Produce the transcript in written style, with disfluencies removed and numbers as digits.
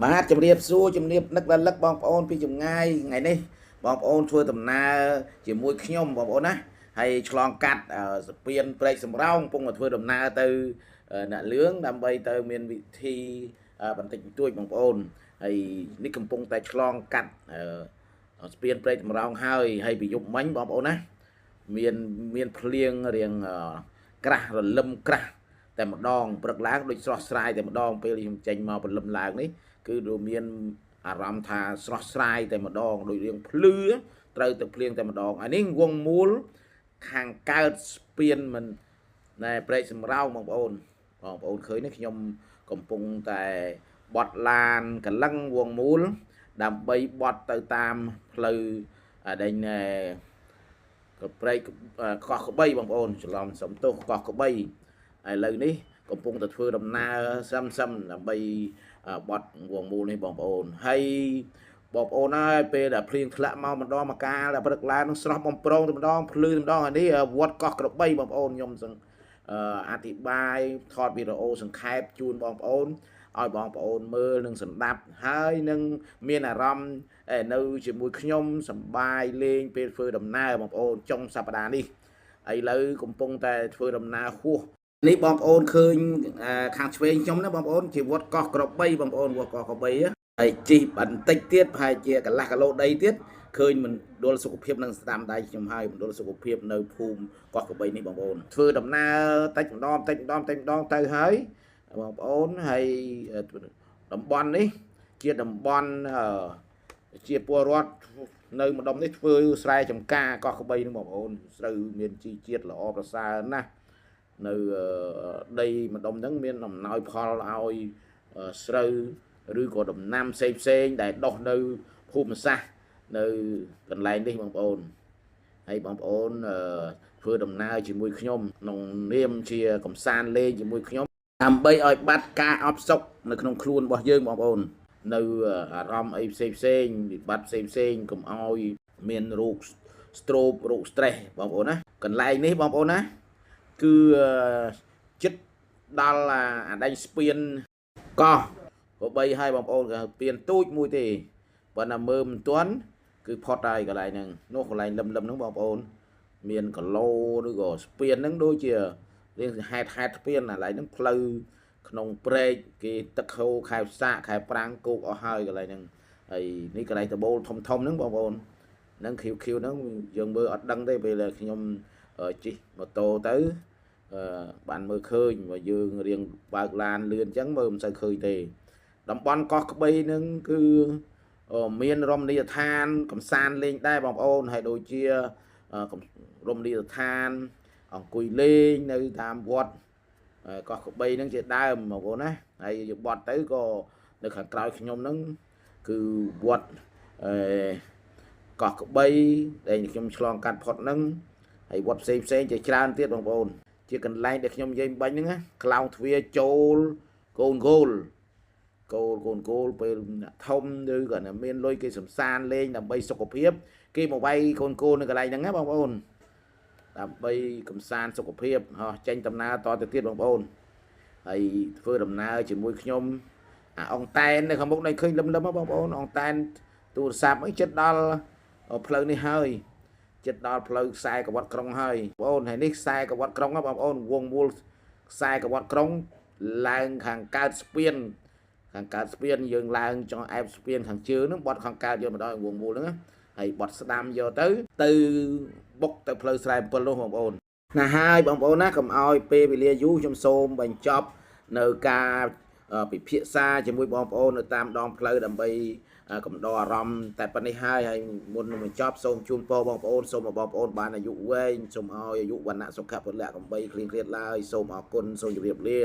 បាទជំរាបសួរជំរាបនឹករលឹកបងប្អូនពីចម្ងាយថ្ងៃនេះបងប្អូនធ្វើដំណើរជាមួយខ្ញុំបងប្អូនណាហើយឆ្លងកាត់ស្ពានព្រែកសំរោងកំពុងមកធ្វើដំណើរទៅអ្នកលឿងដើម្បីទៅមានវិធីបន្តិចបន្តួចបងប្អូនហើយនេះកំពុងតែឆ្លងកាត់ស្ពានព្រែកសំរោងហើយពីយប់មិញបងប្អូនណាមានភ្លៀងរៀងក្រាស់រលឹមក្រាស់តែម្ដងព្រឹកឡើងដូចស្រស់ស្រាយតែម្ដងពេលខ្ញុំចេញមកព្រលឹមឡើងនេះគឺដូចមានអារម្មណ៍ថាស្រស់ស្រាយតែម្ដងដូចរៀងភ្លឺត្រូវទឹកភ្លៀងតែម្ដងអានេះវងមូលខាងកើតស្ពានមិនណែព្រែកសំរោងបងប្អូនឃើញនេះខ្ញុំកំពុងតែបត់ឡានកលឹងវងមូលដើម្បីបត់ទៅតាមផ្លូវដែលព្រែកកោះក្បីបងប្អូនច្រឡំសំទោសកោះក្បីឥឡូវនេះកំពុងតែធ្វើដំណើរសឹមដើម្បីបត់វងមូលនេះបងប្អូនហើយបងប្អូនហើយពេលដែលភ្លៀងធ្លាក់មកម្ដងមកកាលដែលព្រឹកឡើងនឹងស្រស់បំប្រងតែម្ដងភ្លឺតែម្ដងហើយនេះវត្តកោះក្របីបងប្អូនខ្ញុំអធិប្បាយថតវីដេអូសង្ខេបជូនបងប្អូនឲ្យបងប្អូនមើលនិងស្ដាប់ហើយនឹងមានអារម្មណ៍នៅជាមួយខ្ញុំសប្បាយលេងពេលធ្វើដំណើរបងប្អូនចុងសប្តាហ៍នេះឥឡូវកំពុងតែធ្វើដំណើរហួសនេះបងប្អូនឃើញខាងឆ្វេងខ្ញុំណាបងប្អូនជាវត្តកោះក្របីបងប្អូនវត្តកោះក្របីហើយជីបន្តិចទៀតប្រហែលជាកន្លះគីឡូដីទៀតឃើញមណ្ឌលសុខភាពនឹងស្ដាំដៃខ្ញុំហើយមណ្ឌលសុខភាពនៅភូមិកោះក្របីនេះបងប្អូនធ្វើដំណើរតិចម្ដងទៅហើយបងប្អូនហើយតំបន់នេះជាតំបន់ជាពលរដ្ឋនៅម្ដុំនេះធ្វើស្រែចម្ការកោះក្របីនឹងបងប្អូនស្រូវមានជីជាតិល្អប្រសើរណាស់នៅដីម្ដុំហ្នឹងមានអំណោយផលឲ្យស្រូវឬក៏ដំណាំផ្សេងដែលដុះនៅភូមិសាស្ត្រនៅកន្លែងនេះបងប្អូនហើយបងប្អូនធ្វើដំណើរជាមួយខ្ញុំក្នុងនាមជាកំសាន្តលេងជាមួយខ្ញុំដើម្បីឲ្យបាត់ការអបសុកនៅក្នុងខ្លួនរបស់យើងបងប្អូននៅអារម្មណ៍អីផ្សេងវិបត្តិផ្សេងកុំឲ្យមានរោគ stroke រោគ stress បងប្អូនណាកន្លែងនេះបងប្អូនណាគឺចិត្តដល់អាដេញស្ពានកោះក៏បីឲ្យបងប្អូនក៏ស្ពានទូចមួយទេប៉ុន្តែមើលមិនទាន់គឺផុតហើយកន្លែងហ្នឹងនោះកន្លែងលឹមហ្នឹងបងប្អូនមានគីឡូឬក៏ស្ពានហ្នឹងដូចជារៀងហេតុស្ពានកន្លែងហ្នឹងផ្លូវក្នុងព្រែកគេទឹកហូរខែផ្សាកខែប្រាំងគោកអស់ហើយកន្លែងហ្នឹងហើយនេះកន្លែងដបូលធំហ្នឹងបងប្អូនហ្នឹងឃីវហ្នឹងយើងមើលអត់ដឹងទេពេលខ្ញុំជិះម៉ូតូទៅបានមើលឃើញបើយើងរៀងបើកឡានលឿនអញ្ចឹងមើលមិនសូវឃើញទេតំបន់កោះក្បីនឹងគឺមានរមណីយដ្ឋានកំសាន្តលេងដែរបងប្អូនហើយដូចជារមណីយដ្ឋានអង្គុយលេងនៅតាមវត្តកោះក្បីនឹងជាដើមបងប្អូនណាហើយយើងបត់ទៅក៏នៅខាងក្រោយខ្ញុំហ្នឹងគឺវត្តកោះក្បីដែលខ្ញុំឆ្លងកាត់ផុតហ្នឹងហើយវត្តផ្សេងជាច្រើនទៀតបងប្អូនជាកន្លែងដែលខ្ញុំនិយាយបាញ់ហ្នឹងណាក្លោងទ្វារចូលកូនគោលពេលធំឬក៏មានលុយគេសំសានលេងដើម្បីសុខភាពគេមកវាយកូនគោលនៅកន្លែងហ្នឹងណាបងប្អូនដើម្បីកំសាន្តសុខភាពចេញដំណើរតទៅទៀតបងប្អូនហើយធ្វើដំណើរជាមួយខ្ញុំអងតែននៅខាងមុខនេះឃើញលឹមបងប្អូនអងតែនទូរស័ព្ទអីចិត្តដល់ផ្លូវនេះហើយចិត្តដល់ផ្លូវខ្សែក្រវ៉ាត់ក្រុងហើយបងប្អូនហើយនេះខ្សែក្រវ៉ាត់ក្រុងណាបងប្អូនវងមូលខ្សែក្រវ៉ាត់ក្រុងឡើងខាងកើតស្ពានយើងឡើងចង់អែបស្ពានខាងជើងហ្នឹងបត់ខាងកើតយកមកដល់វងមូលហ្នឹងហើយបត់ស្ដាំយកទៅបុកទៅផ្លូវស្រែ7នោះបងប្អូនណាហើយបងប្អូនណាកុំឲ្យពេលវេលាយូរខ្ញុំសូមបញ្ចប់នៅការពិភាក្សាជាមួយបងប្អូននៅតាមដងផ្លូវដើម្បីកំដរអារម្មណ៍តែប៉ុណ្្នេះហើយមុននឹងបញ្ចប់សូមជូនពរបងប្អូនសូមឲ្យបងប្អូនបានអាយុវែងសូមឲ្យអាយុវណ្ណៈសុខៈពលៈកំបីគ្លៀងគ្លាតឡើយសូមអរគុណសូមជម្រាបលា